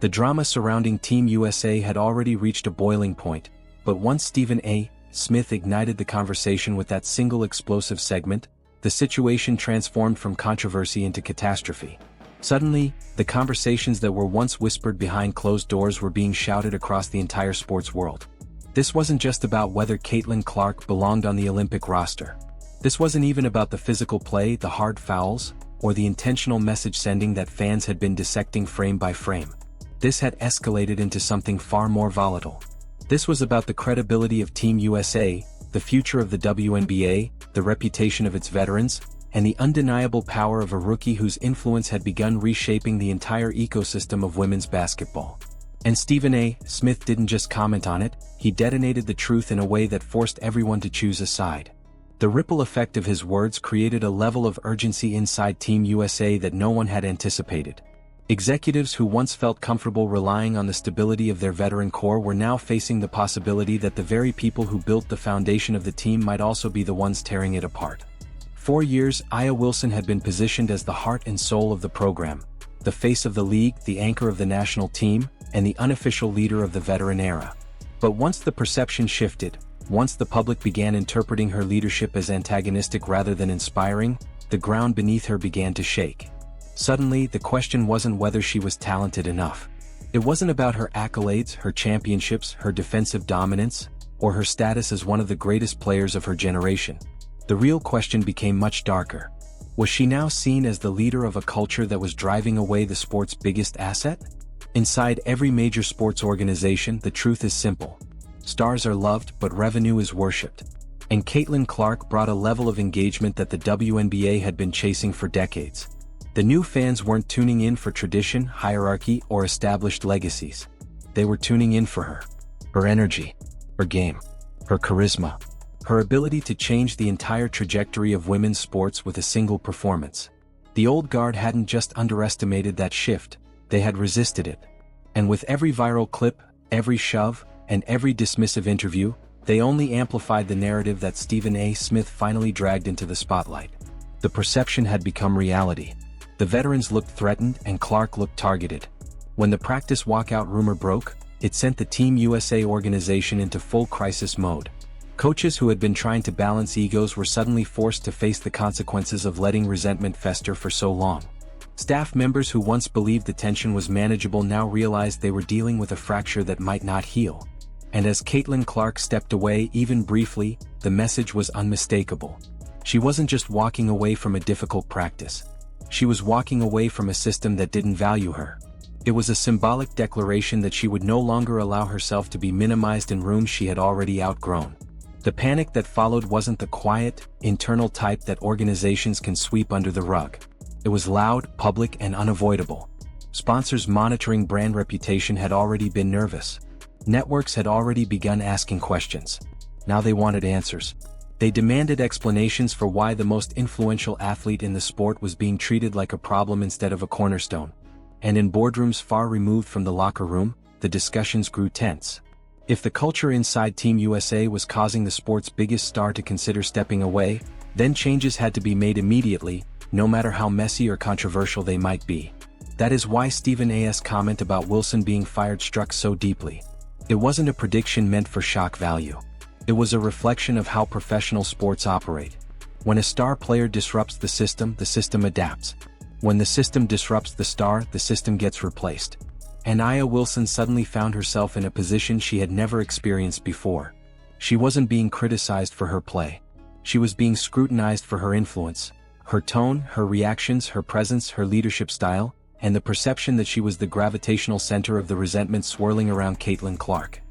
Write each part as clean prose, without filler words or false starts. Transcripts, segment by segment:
The drama surrounding Team USA had already reached a boiling point, but once Stephen A. Smith ignited the conversation with that single explosive segment, the situation transformed from controversy into catastrophe. Suddenly, the conversations that were once whispered behind closed doors were being shouted across the entire sports world. This wasn't just about whether Caitlyn Clark belonged on the Olympic roster. This wasn't even about the physical play, the hard fouls, or the intentional message sending that fans had been dissecting frame by frame. This had escalated into something far more volatile. This was about the credibility of Team USA, the future of the WNBA, the reputation of its veterans, and the undeniable power of a rookie whose influence had begun reshaping the entire ecosystem of women's basketball. And Stephen A. Smith didn't just comment on it, he detonated the truth in a way that forced everyone to choose a side. The ripple effect of his words created a level of urgency inside Team USA that no one had anticipated. Executives who once felt comfortable relying on the stability of their veteran core were now facing the possibility that the very people who built the foundation of the team might also be the ones tearing it apart. For years, Aya Wilson had been positioned as the heart and soul of the program, the face of the league, the anchor of the national team, and the unofficial leader of the veteran era. But once the perception shifted, once the public began interpreting her leadership as antagonistic rather than inspiring, the ground beneath her began to shake. Suddenly, the question wasn't whether she was talented enough. It wasn't about her accolades, her championships, her defensive dominance, or her status as one of the greatest players of her generation. The real question became much darker. Was she now seen as the leader of a culture that was driving away the sport's biggest asset? Inside every major sports organization, the truth is simple. Stars are loved, but revenue is worshipped. And Caitlyn Clark brought a level of engagement that the WNBA had been chasing for decades. The new fans weren't tuning in for tradition, hierarchy, or established legacies. They were tuning in for her. Her energy, her game, her charisma, her ability to change the entire trajectory of women's sports with a single performance. The old guard hadn't just underestimated that shift, they had resisted it. And with every viral clip, every shove, and every dismissive interview, they only amplified the narrative that Stephen A. Smith finally dragged into the spotlight. The perception had become reality. The veterans looked threatened and Clark looked targeted. When the practice walkout rumor broke, it sent the Team USA organization into full crisis mode. Coaches who had been trying to balance egos were suddenly forced to face the consequences of letting resentment fester for so long. Staff members who once believed the tension was manageable now realized they were dealing with a fracture that might not heal. And as Caitlyn Clark stepped away even briefly, the message was unmistakable. She wasn't just walking away from a difficult practice. She was walking away from a system that didn't value her. It was a symbolic declaration that she would no longer allow herself to be minimized in rooms she had already outgrown. The panic that followed wasn't the quiet, internal type that organizations can sweep under the rug. It was loud, public, and unavoidable. Sponsors monitoring brand reputation had already been nervous. Networks had already begun asking questions. Now they wanted answers. They demanded explanations for why the most influential athlete in the sport was being treated like a problem instead of a cornerstone. And in boardrooms far removed from the locker room, the discussions grew tense. If the culture inside Team USA was causing the sport's biggest star to consider stepping away, then changes had to be made immediately, no matter how messy or controversial they might be. That is why Stephen A.'s comment about Wilson being fired struck so deeply. It wasn't a prediction meant for shock value. It was a reflection of how professional sports operate. When a star player disrupts the system adapts. When the system disrupts the system gets replaced. And Aya Wilson suddenly found herself in a position she had never experienced before. She wasn't being criticized for her play. She was being scrutinized for her influence, her tone, her reactions, her presence, her leadership style, and the perception that she was the gravitational center of the resentment swirling around Caitlyn Clark.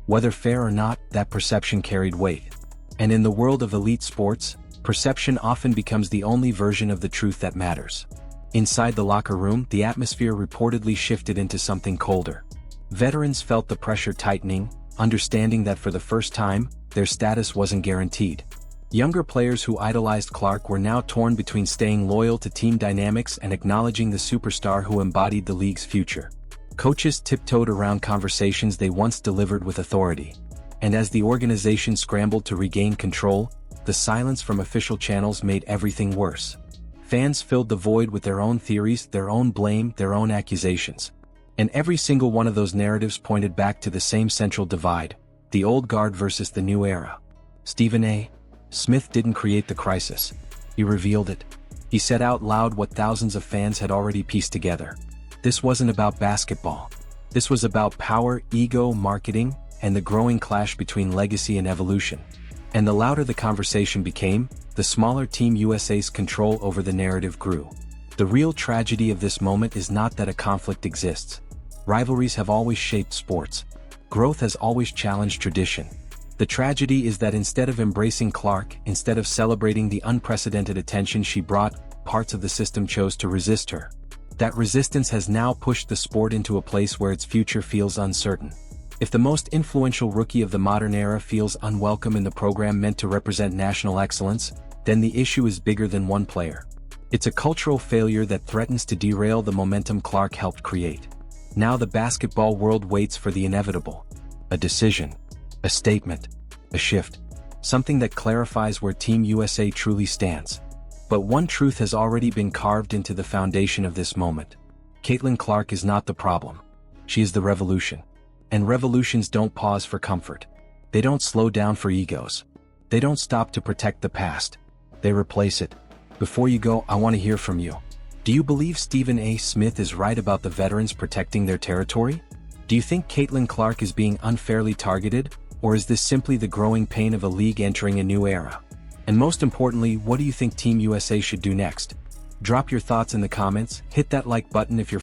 Whether fair or not, that perception carried weight. And in the world of elite sports, perception often becomes the only version of the truth that matters. Inside the locker room, the atmosphere reportedly shifted into something colder. Veterans felt the pressure tightening, understanding that for the first time, their status wasn't guaranteed. Younger players who idolized Clark were now torn between staying loyal to team dynamics and acknowledging the superstar who embodied the league's future. Coaches tiptoed around conversations they once delivered with authority. And as the organization scrambled to regain control, the silence from official channels made everything worse. Fans filled the void with their own theories, their own blame, their own accusations. And every single one of those narratives pointed back to the same central divide: the old guard versus the new era. Stephen A. Smith didn't create the crisis. He revealed it. He said out loud what thousands of fans had already pieced together. This wasn't about basketball. This was about power, ego, marketing, and the growing clash between legacy and evolution. And the louder the conversation became, the smaller Team USA's control over the narrative grew. The real tragedy of this moment is not that a conflict exists. Rivalries have always shaped sports. Growth has always challenged tradition. The tragedy is that instead of embracing Clark, instead of celebrating the unprecedented attention she brought, parts of the system chose to resist her. That resistance has now pushed the sport into a place where its future feels uncertain. If the most influential rookie of the modern era feels unwelcome in the program meant to represent national excellence, then the issue is bigger than one player. It's a cultural failure that threatens to derail the momentum Clark helped create. Now the basketball world waits for the inevitable. A decision. A statement. A shift. Something that clarifies where Team USA truly stands. But one truth has already been carved into the foundation of this moment. Caitlyn Clark is not the problem. She is the revolution. And revolutions don't pause for comfort. They don't slow down for egos. They don't stop to protect the past. They replace it. Before you go, I want to hear from you. Do you believe Stephen A. Smith is right about the veterans protecting their territory? Do you think Caitlyn Clark is being unfairly targeted, or is this simply the growing pain of a league entering a new era? And most importantly, what do you think Team USA should do next? Drop your thoughts in the comments, hit that like button if you're